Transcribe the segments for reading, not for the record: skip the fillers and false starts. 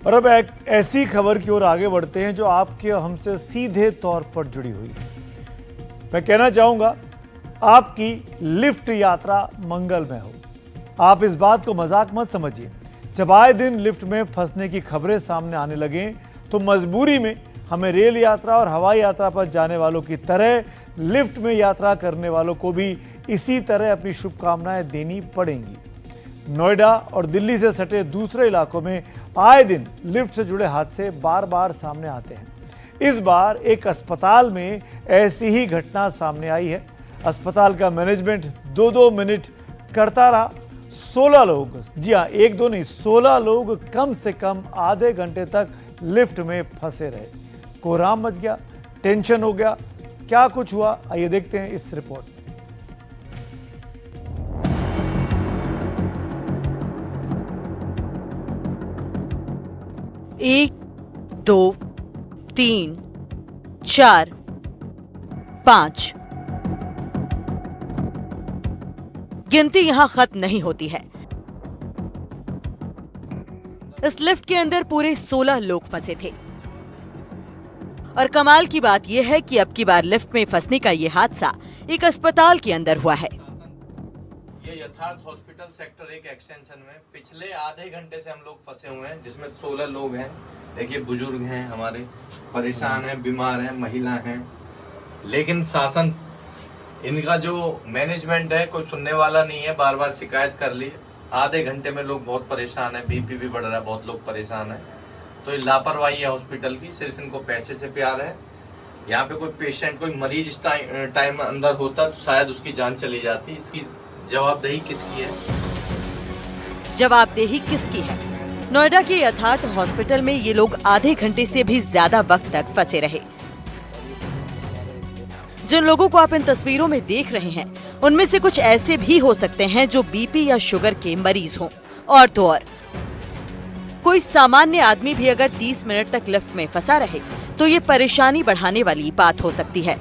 और अब एक ऐसी खबर की ओर आगे बढ़ते हैं जो आपके हमसे सीधे तौर पर जुड़ी हुई है। मैं कहना चाहूंगा, आपकी लिफ्ट यात्रा मंगलमय हो। आप इस बात को मजाक मत समझिए। जब आए दिन लिफ्ट में फंसने की खबरें सामने आने लगें तो मजबूरी में हमें रेल यात्रा और हवाई यात्रा पर जाने वालों की तरह लिफ्ट में यात्रा करने वालों को भी इसी तरह अपनी शुभकामनाएं देनी पड़ेंगी। नोएडा और दिल्ली से सटे दूसरे इलाकों में आए दिन लिफ्ट से जुड़े हादसे बार बार सामने आते हैं। इस बार एक अस्पताल में ऐसी ही घटना सामने आई है। अस्पताल का मैनेजमेंट 2-2 मिनट करता रहा। 16 लोग, जी हाँ, 1-2 नहीं, 16 लोग कम से कम आधे घंटे तक लिफ्ट में फंसे रहे। कोहराम मच गया, टेंशन हो गया। क्या कुछ हुआ, आइए देखते हैं इस रिपोर्ट में। 1, 2, 3, 4, 5 गिनती यहां खत्म नहीं होती है। इस लिफ्ट के अंदर पूरे 16 लोग फंसे थे और कमाल की बात यह है कि अब की बार लिफ्ट में फंसने का यह हादसा एक अस्पताल के अंदर हुआ है। ये यथार्थ हॉस्पिटल सेक्टर 1 एक्सटेंशन में पिछले आधे घंटे से हम लोग फंसे हुए हैं, जिसमें 16 लोग हैं। देखिए, बुजुर्ग हैं, हमारे परेशान हैं, बीमार हैं, महिला हैं, लेकिन शासन, इनका जो मैनेजमेंट है, कोई सुनने वाला नहीं है। बार बार शिकायत कर ली, आधे घंटे में लोग बहुत परेशान है, बीपी भी बढ़ रहा है, बहुत लोग परेशान है। तो ये लापरवाही है हॉस्पिटल की, सिर्फ इनको पैसे से प्यार है। यहाँ पे कोई पेशेंट, कोई मरीज इस टाइम अंदर होता तो शायद उसकी जान चली जाती। इसकी जवाबदेही किसकी है? जवाबदेही किसकी है? नोएडा के यथार्थ हॉस्पिटल में ये लोग आधे घंटे से भी ज्यादा वक्त तक फंसे रहे। जिन लोगों को आप इन तस्वीरों में देख रहे हैं, उनमें से कुछ ऐसे भी हो सकते हैं जो बीपी या शुगर के मरीज हों। और तो और कोई सामान्य आदमी भी अगर 30 मिनट तक लिफ्ट में फंसा रहे तो ये परेशानी बढ़ाने वाली बात हो सकती है।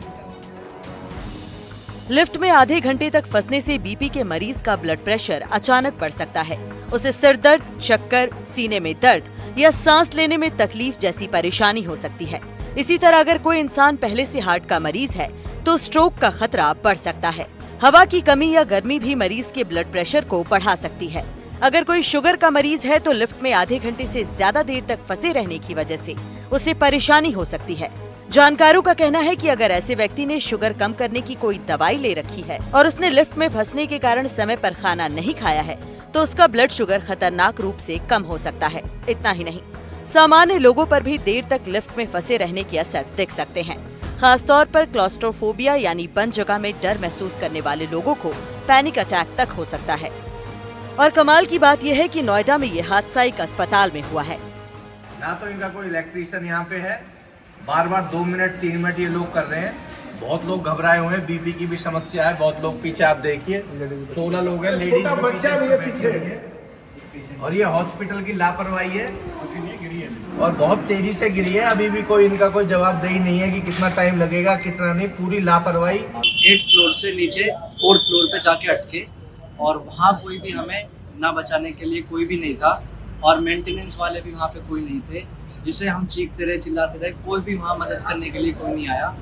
लिफ्ट में आधे घंटे तक फंसने से बीपी के मरीज का ब्लड प्रेशर अचानक बढ़ सकता है। उसे सिर दर्द, चक्कर, सीने में दर्द या सांस लेने में तकलीफ जैसी परेशानी हो सकती है। इसी तरह अगर कोई इंसान पहले से हार्ट का मरीज है तो स्ट्रोक का खतरा बढ़ सकता है। हवा की कमी या गर्मी भी मरीज के ब्लड प्रेशर को बढ़ा सकती है। अगर कोई शुगर का मरीज है तो लिफ्ट में आधे घंटे से ज्यादा देर तक फंसे रहने की वजह से उसे परेशानी हो सकती है। जानकारों का कहना है कि अगर ऐसे व्यक्ति ने शुगर कम करने की कोई दवाई ले रखी है और उसने लिफ्ट में फंसने के कारण समय पर खाना नहीं खाया है तो उसका ब्लड शुगर खतरनाक रूप से कम हो सकता है। इतना ही नहीं, सामान्य लोगों पर भी देर तक लिफ्ट में फंसे रहने के असर दिख सकते हैं। खासतौर पर क्लॉस्ट्रोफोबिया यानी बंद जगह में डर महसूस करने वाले लोगों को पैनिक अटैक तक हो सकता है। और कमाल की बात यह है कि नोएडा में यह हादसा एक अस्पताल में हुआ है। ना तो इनका कोई इलेक्ट्रीशियन यहाँ पे है, बार बार 2 मिनट 3 मिनट ये लोग कर रहे हैं। बहुत लोग घबराए हुए हैं, बीपी की भी समस्या है। बहुत लोग पीछे, आप देखिए 16 लोग हैं, लेडीज बच्चा भी है पीछे। और ये हॉस्पिटल की लापरवाही है और बहुत तेजी से गिरी है। अभी भी कोई इनका कोई जवाबदेही नहीं है कि कितना टाइम लगेगा, कितना नहीं। पूरी लापरवाही। 8th फ्लोर से नीचे 4th फ्लोर पे जाके अटके और वहाँ कोई भी हमें ना बचाने के लिए कोई भी नहीं था और मेंटेनेंस वाले भी वहाँ पे कोई नहीं थे, जिसे हम चीखते रहे, चिल्लाते रहे, कोई भी वहाँ मदद करने के लिए कोई नहीं आया।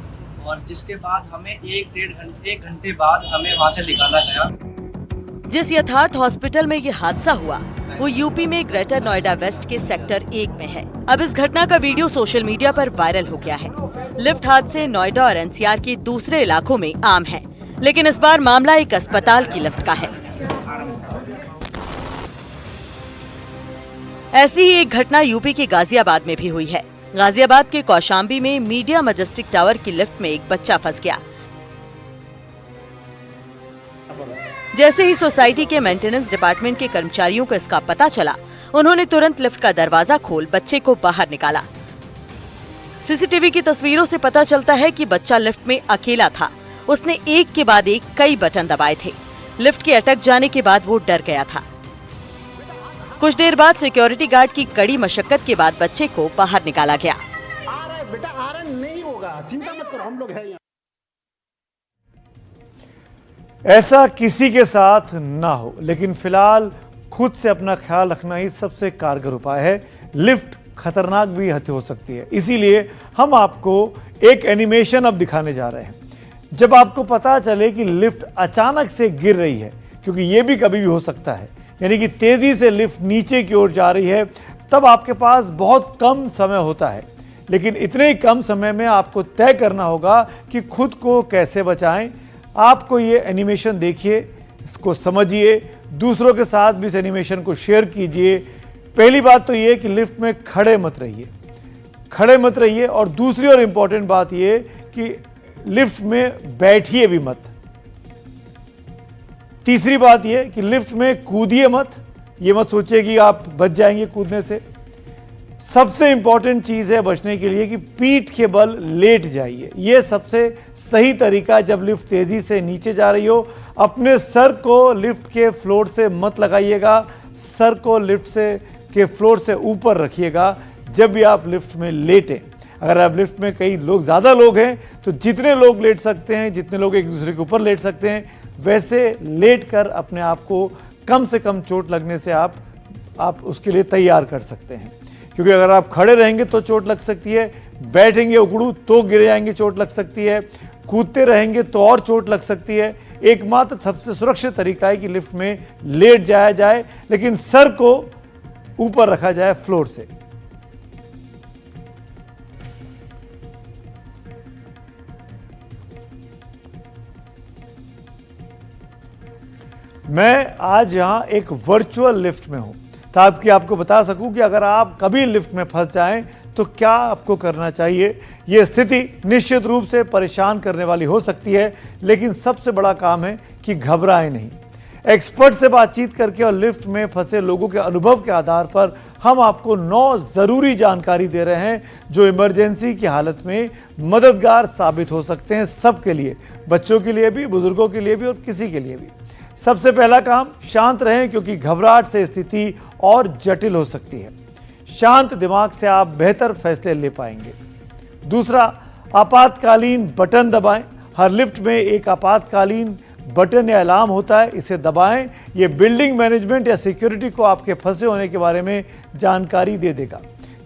और जिसके बाद हमें 1 घंटे बाद हमें वहाँ से निकाला गया। जिस यथार्थ हॉस्पिटल में ये हादसा हुआ वो यूपी में ग्रेटर नोएडा वेस्ट के सेक्टर 1 में है। अब इस घटना का वीडियो सोशल मीडिया पर वायरल हो गया है। लिफ्ट हादसे नोएडा और एनसीआर के दूसरे इलाकों में आम है, लेकिन इस बार मामला एक अस्पताल की लिफ्ट का है। ऐसी ही एक घटना यूपी के गाजियाबाद में भी हुई है। गाजियाबाद के कौशाम्बी में मीडिया मजेस्टिक टावर की लिफ्ट में एक बच्चा फंस गया। जैसे ही सोसाइटी के मेंटेनेंस डिपार्टमेंट के कर्मचारियों को इसका पता चला, उन्होंने तुरंत लिफ्ट का दरवाजा खोल बच्चे को बाहर निकाला। सीसीटीवी की तस्वीरों से पता चलता है कि बच्चा लिफ्ट में अकेला था। उसने एक के बाद एक कई बटन दबाए थे। लिफ्ट के अटक जाने के बाद वो डर गया था। कुछ देर बाद सिक्योरिटी गार्ड की कड़ी मशक्कत के बाद बच्चे को बाहर निकाला गया। बेटा आ रहा नहीं होगा, चिंता मत करो, हम लोग हैं यहाँ। ऐसा किसी के साथ ना हो, लेकिन फिलहाल खुद से अपना ख्याल रखना ही सबसे कारगर उपाय है। लिफ्ट खतरनाक भी हो सकती है। इसीलिए हम आपको एक एनिमेशन अब दिखाने जा रहे हैं। जब आपको पता चले कि लिफ्ट अचानक से गिर रही है, क्योंकि ये भी कभी भी हो सकता है, यानी कि तेजी से लिफ्ट नीचे की ओर जा रही है, तब आपके पास बहुत कम समय होता है। लेकिन इतने ही कम समय में आपको तय करना होगा कि खुद को कैसे बचाएं। आपको ये एनिमेशन देखिए, इसको समझिए, दूसरों के साथ भी इस एनिमेशन को शेयर कीजिए। पहली बात तो ये कि लिफ्ट में खड़े मत रहिए, और दूसरी और इम्पॉर्टेंट बात ये कि लिफ्ट में बैठिए भी मत। तीसरी बात ये कि लिफ्ट में कूदिए मत, ये मत सोचिए कि आप बच जाएंगे कूदने से। सबसे इंपॉर्टेंट चीज है बचने के लिए कि पीठ के बल लेट जाइए। यह सबसे सही तरीका है। जब लिफ्ट तेजी से नीचे जा रही हो, अपने सर को लिफ्ट के फ्लोर से मत लगाइएगा, सर को लिफ्ट के फ्लोर से ऊपर रखिएगा जब भी आप लिफ्ट में लेटें। अगर आप लिफ्ट में कई लोग, ज़्यादा लोग हैं, तो जितने लोग लेट सकते हैं, जितने लोग एक दूसरे के ऊपर लेट सकते हैं, वैसे लेट कर अपने आप को कम से कम चोट लगने से आप उसके लिए तैयार कर सकते हैं। क्योंकि अगर आप खड़े रहेंगे तो चोट लग सकती है, बैठेंगे उकड़ू तो गिर जाएंगे, चोट लग सकती है, कूदते रहेंगे तो और चोट लग सकती है। एकमात्र सबसे सुरक्षित तरीका है कि लिफ्ट में लेट जाया जाए, लेकिन सर को ऊपर रखा जाए फ्लोर से। मैं आज यहां एक वर्चुअल लिफ्ट में हूं ताकि आपको बता सकूं कि अगर आप कभी लिफ्ट में फंस जाएं तो क्या आपको करना चाहिए। यह स्थिति निश्चित रूप से परेशान करने वाली हो सकती है, लेकिन सबसे बड़ा काम है कि घबराएं नहीं। एक्सपर्ट से बातचीत करके और लिफ्ट में फंसे लोगों के अनुभव के आधार पर हम आपको 9 जरूरी जानकारी दे रहे हैं जो इमरजेंसी की हालत में मददगार साबित हो सकते हैं, सबके लिए, बच्चों के लिए भी, बुजुर्गों के लिए भी और किसी के लिए भी। सबसे पहला काम, शांत रहें, क्योंकि घबराहट से स्थिति और जटिल हो सकती है। शांत दिमाग से आप बेहतर फैसले ले पाएंगे। दूसरा, आपातकालीन बटन दबाएं। हर लिफ्ट में एक आपातकालीन बटन या अलार्म होता है, इसे दबाएं। यह बिल्डिंग मैनेजमेंट या सिक्योरिटी को आपके फंसे होने के बारे में जानकारी दे देगा।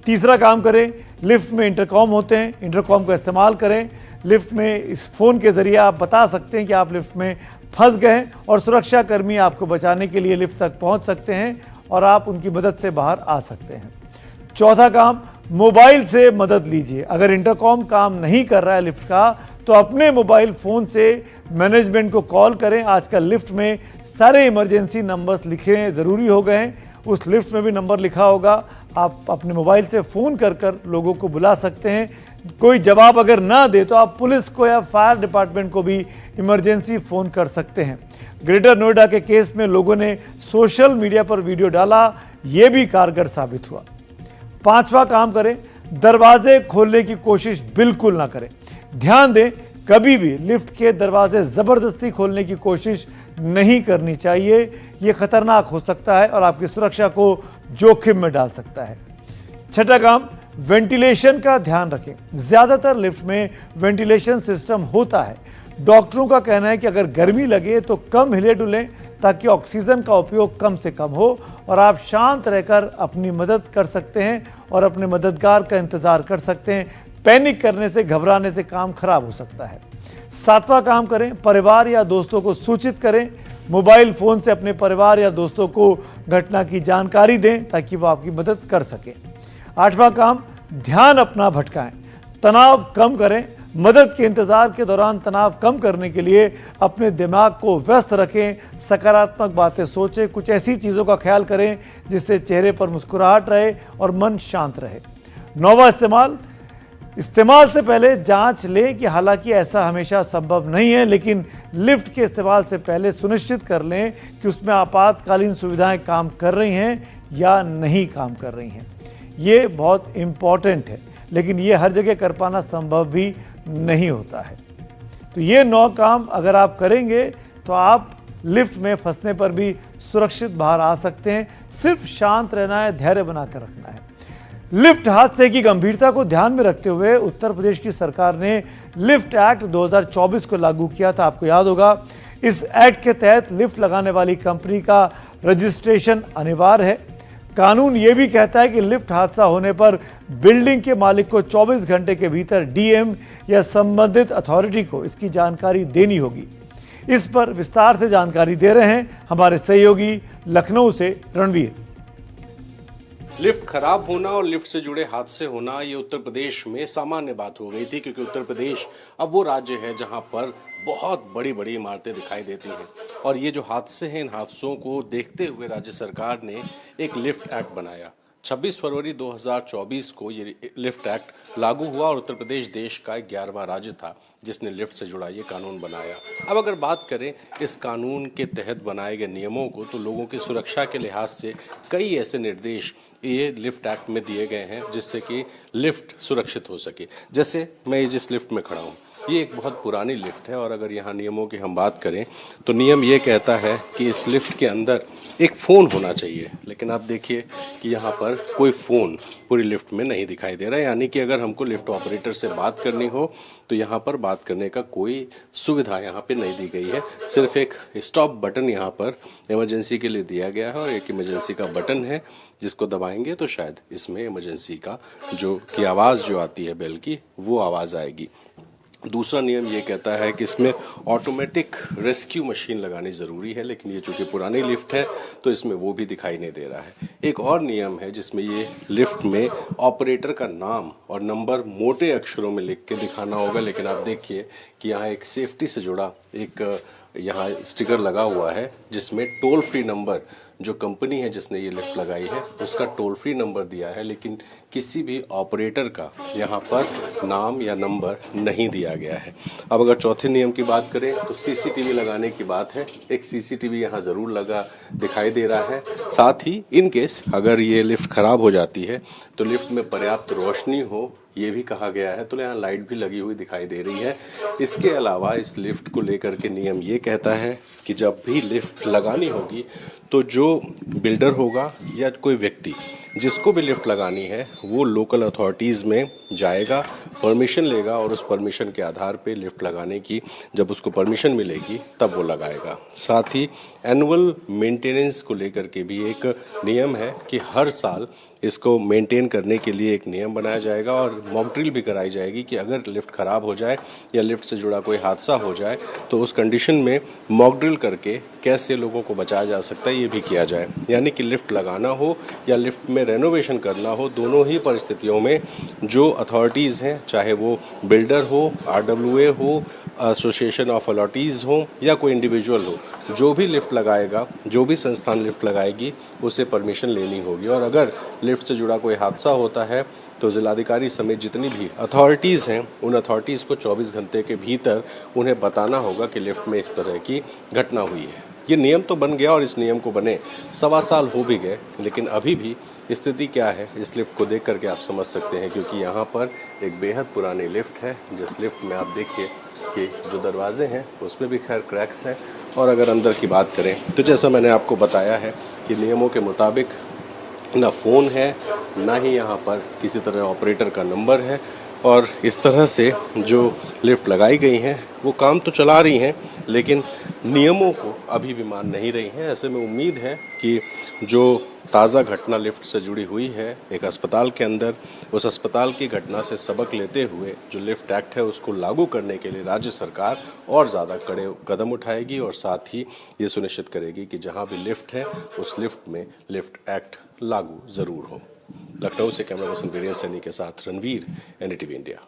तीसरा काम करें, लिफ्ट में इंटरकॉम होते हैं, इंटरकॉम का इस्तेमाल करें। लिफ्ट में इस फोन के जरिए आप बता सकते हैं कि आप लिफ्ट में फंस गए और सुरक्षा कर्मी आपको बचाने के लिए लिफ्ट तक पहुंच सकते हैं और आप उनकी मदद से बाहर आ सकते हैं। चौथा काम, मोबाइल से मदद लीजिए। अगर इंटरकॉम काम नहीं कर रहा है लिफ्ट का, तो अपने मोबाइल फ़ोन से मैनेजमेंट को कॉल करें। आजकल लिफ्ट में सारे इमरजेंसी नंबर्स लिखे ज़रूरी हो गए हैं, उस लिफ्ट में भी नंबर लिखा होगा। आप अपने मोबाइल से फ़ोन कर लोगों को बुला सकते हैं। कोई जवाब अगर ना दे तो आप पुलिस को या फायर डिपार्टमेंट को भी इमरजेंसी फ़ोन कर सकते हैं। ग्रेटर नोएडा के केस में लोगों ने सोशल मीडिया पर वीडियो डाला, ये भी कारगर साबित हुआ। पांचवा काम करें, दरवाजे खोलने की कोशिश बिल्कुल ना करें। ध्यान दें, कभी भी लिफ्ट के दरवाजे ज़बरदस्ती खोलने की कोशिश नहीं करनी चाहिए। यह खतरनाक हो सकता है और आपकी सुरक्षा को जोखिम में डाल सकता है। छठा काम, वेंटिलेशन का ध्यान रखें। ज़्यादातर लिफ्ट में वेंटिलेशन सिस्टम होता है। डॉक्टरों का कहना है कि अगर गर्मी लगे तो कम हिले डुलें ताकि ऑक्सीजन का उपयोग कम से कम हो और आप शांत रहकर अपनी मदद कर सकते हैं और अपने मददगार का इंतज़ार कर सकते हैं। पैनिक करने से, घबराने से काम खराब हो सकता है। सातवां काम करें, परिवार या दोस्तों को सूचित करें। मोबाइल फ़ोन से अपने परिवार या दोस्तों को घटना की जानकारी दें ताकि वो आपकी मदद कर सकें। आठवां काम, ध्यान अपना भटकाएं, तनाव कम करें। मदद के इंतजार के दौरान तनाव कम करने के लिए अपने दिमाग को व्यस्त रखें, सकारात्मक बातें सोचें, कुछ ऐसी चीज़ों का ख्याल करें जिससे चेहरे पर मुस्कुराहट रहे और मन शांत रहे। नौवां, इस्तेमाल से पहले जांच लें कि हालांकि ऐसा हमेशा संभव नहीं है, लेकिन लिफ्ट के इस्तेमाल से पहले सुनिश्चित कर लें कि उसमें आपातकालीन सुविधाएं काम कर रही हैं या नहीं काम कर रही हैं। ये बहुत इम्पॉर्टेंट है, लेकिन ये हर जगह कर पाना संभव भी नहीं होता है। तो ये 9 काम अगर आप करेंगे तो आप लिफ्ट में फंसने पर भी सुरक्षित बाहर आ सकते हैं। सिर्फ शांत रहना है, धैर्य बनाकर रखना है। लिफ्ट हादसे की गंभीरता को ध्यान में रखते हुए उत्तर प्रदेश की सरकार ने लिफ्ट एक्ट 2024 को लागू किया था। आपको याद होगा, इस एक्ट के तहत लिफ्ट लगाने वाली कंपनी का रजिस्ट्रेशन अनिवार्य है। कानून ये भी कहता है कि लिफ्ट हादसा होने पर बिल्डिंग के मालिक को 24 घंटे के भीतर डीएम या संबंधित अथॉरिटी को इसकी जानकारी देनी होगी। इस पर विस्तार से जानकारी दे रहे हैं हमारे सहयोगी लखनऊ से रणवीर। लिफ्ट खराब होना और लिफ्ट से जुड़े हादसे होना ये उत्तर प्रदेश में सामान्य बात हो गई थी, क्योंकि उत्तर प्रदेश अब वो राज्य है जहां पर बहुत बड़ी बड़ी इमारतें दिखाई देती हैं। और ये जो हादसे हैं, इन हादसों को देखते हुए राज्य सरकार ने एक लिफ्ट एक्ट बनाया। 26 फरवरी 2024 को ये लिफ्ट एक्ट लागू हुआ और उत्तर प्रदेश देश का 11वां राज्य था जिसने लिफ्ट से जुड़ा ये कानून बनाया। अब अगर बात करें इस कानून के तहत बनाए गए नियमों को, तो लोगों की सुरक्षा के लिहाज से कई ऐसे निर्देश ये लिफ्ट एक्ट में दिए गए हैं जिससे कि लिफ्ट सुरक्षित हो सके। जैसे मैं जिस लिफ्ट में खड़ा हूँ, ये एक बहुत पुरानी लिफ्ट है और अगर यहाँ नियमों की हम बात करें तो नियम ये कहता है कि इस लिफ्ट के अंदर एक फ़ोन होना चाहिए, लेकिन आप देखिए कि यहाँ पर कोई फ़ोन पूरी लिफ्ट में नहीं दिखाई दे रहा है। यानी कि अगर हमको लिफ्ट ऑपरेटर से बात करनी हो तो यहाँ पर बात करने का कोई सुविधा यहाँ पे नहीं दी गई है। सिर्फ एक स्टॉप बटन यहाँ पर इमरजेंसी के लिए दिया गया है और एक इमरजेंसी का बटन है जिसको दबाएंगे तो शायद इसमें इमरजेंसी का की आवाज़ जो आती है बेल की, वो आवाज़ आएगी। दूसरा नियम ये कहता है कि इसमें ऑटोमेटिक रेस्क्यू मशीन लगानी ज़रूरी है, लेकिन ये चूँकि पुरानी लिफ्ट है तो इसमें वो भी दिखाई नहीं दे रहा है। एक और नियम है जिसमें ये लिफ्ट में ऑपरेटर का नाम और नंबर मोटे अक्षरों में लिख के दिखाना होगा, लेकिन आप देखिए कि यहाँ एक सेफ्टी से जुड़ा एक यहाँ स्टिकर लगा हुआ है जिसमें टोल फ्री नंबर, जो कंपनी है जिसने ये लिफ्ट लगाई है उसका टोल फ्री नंबर दिया है, लेकिन किसी भी ऑपरेटर का यहाँ पर नाम या नंबर नहीं दिया गया है। अब अगर चौथे नियम की बात करें तो सीसीटीवी लगाने की बात है। एक सीसीटीवी यहाँ ज़रूर लगा दिखाई दे रहा है। साथ ही इन केस अगर ये लिफ्ट ख़राब हो जाती है तो लिफ्ट में पर्याप्त रोशनी हो, ये भी कहा गया है, तो यहाँ लाइट भी लगी हुई दिखाई दे रही है। इसके अलावा इस लिफ्ट को लेकर के नियम ये कहता है कि जब भी लिफ्ट लगानी होगी तो जो बिल्डर होगा या कोई व्यक्ति जिसको भी लिफ्ट लगानी है वो लोकल अथॉरिटीज़ में जाएगा, परमिशन लेगा और उस परमिशन के आधार पे लिफ्ट लगाने की जब उसको परमिशन मिलेगी तब वो लगाएगा। साथ ही एनुअल मेंटेनेंस को लेकर के भी एक नियम है कि हर साल इसको मेंटेन करने के लिए एक नियम बनाया जाएगा और मॉक ड्रिल भी कराई जाएगी कि अगर लिफ्ट ख़राब हो जाए या लिफ्ट से जुड़ा कोई हादसा हो जाए तो उस कंडीशन में मॉक ड्रिल करके कैसे लोगों को बचाया जा सकता है ये भी किया जाए। यानी कि लिफ्ट लगाना हो या लिफ्ट में रेनोवेशन करना हो, दोनों ही परिस्थितियों में जो अथॉरिटीज़ हैं, चाहे वो बिल्डर हो, RWA हो, एसोसिएशन ऑफ अलॉटीज़ हो या कोई इंडिविजुअल हो, जो भी लिफ्ट लगाएगा, जो भी संस्थान लिफ्ट लगाएगी उसे परमिशन लेनी होगी। और अगर लिफ्ट से जुड़ा कोई हादसा होता है तो जिलाधिकारी समेत जितनी भी अथॉरिटीज़ हैं उन अथॉरिटीज़ को 24 घंटे के भीतर उन्हें बताना होगा कि लिफ्ट में इस तरह की घटना हुई है। ये नियम तो बन गया और इस नियम को बने 1.25 साल हो भी गए, लेकिन अभी भी स्थिति क्या है इस लिफ्ट को देख करके आप समझ सकते हैं, क्योंकि यहाँ पर एक बेहद पुरानी लिफ्ट है जिस लिफ्ट में आप देखिए कि जो दरवाजे हैं उसमें भी खैर क्रैक्स हैं। और अगर अंदर की बात करें तो जैसा मैंने आपको बताया है कि नियमों के मुताबिक ना फ़ोन है, ना ही यहाँ पर किसी तरह ऑपरेटर का नंबर है और इस तरह से जो लिफ्ट लगाई गई हैं वो काम तो चला रही हैं लेकिन नियमों को अभी भी मान नहीं रही हैं। ऐसे में उम्मीद है कि जो ताज़ा घटना लिफ्ट से जुड़ी हुई है एक अस्पताल के अंदर, उस अस्पताल की घटना से सबक लेते हुए जो लिफ्ट एक्ट है उसको लागू करने के लिए राज्य सरकार और ज़्यादा कड़े कदम उठाएगी और साथ ही ये सुनिश्चित करेगी कि जहाँ भी लिफ्ट है उस लिफ्ट में लिफ्ट एक्ट लागू ज़रूर हो। लखनऊ से कैमरा पर्सन वीरेंद्र सैनी के साथ रणवीर, NDTV इंडिया।